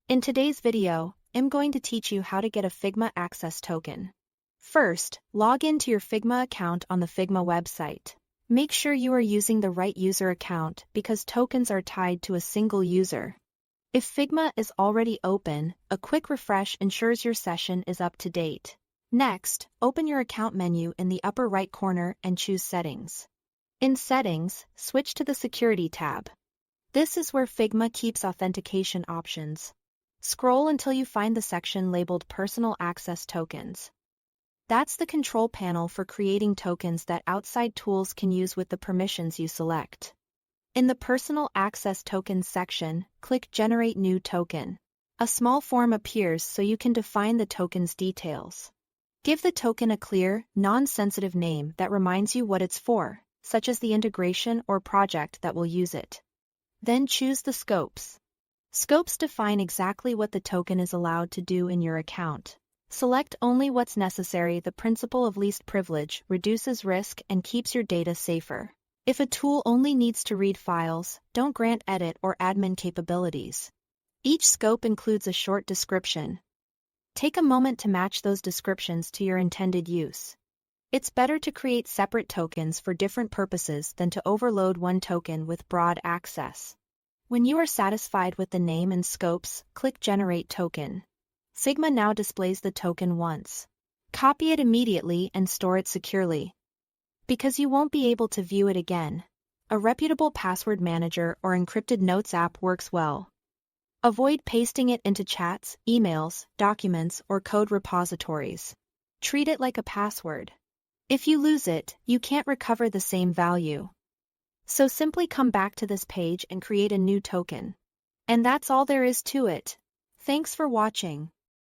In today's video, I'm going to teach you how to get a Figma Access Token. First, log into your Figma account on the Figma website. Make sure you are using the right user account because tokens are tied to a single user. If Figma is already open, a quick refresh ensures your session is up to date. Next, open your account menu in the upper right corner and choose Settings. In Settings, switch to the Security tab. This is where Figma keeps authentication options. Scroll until you find the section labeled Personal Access Tokens. That's the control panel for creating tokens that outside tools can use with the permissions you select. In the Personal Access Tokens section, click Generate New Token. A small form appears so you can define the token's details. Give the token a clear, non-sensitive name that reminds you what it's for, such as the integration or project that will use it. Then choose the scopes. Scopes define exactly what the token is allowed to do in your account. Select only what's necessary. The principle of least privilege reduces risk and keeps your data safer. If a tool only needs to read files, don't grant edit or admin capabilities. Each scope includes a short description. Take a moment to match those descriptions to your intended use. It's better to create separate tokens for different purposes than to overload one token with broad access. When you are satisfied with the name and scopes, click Generate Token. Figma now displays the token once. Copy it immediately and store it securely. Because you won't be able to view it again, a reputable password manager or encrypted notes app works well. Avoid pasting it into chats, emails, documents, or code repositories. Treat it like a password. If you lose it, you can't recover the same value. So simply come back to this page and create a new token. And that's all there is to it. Thanks for watching.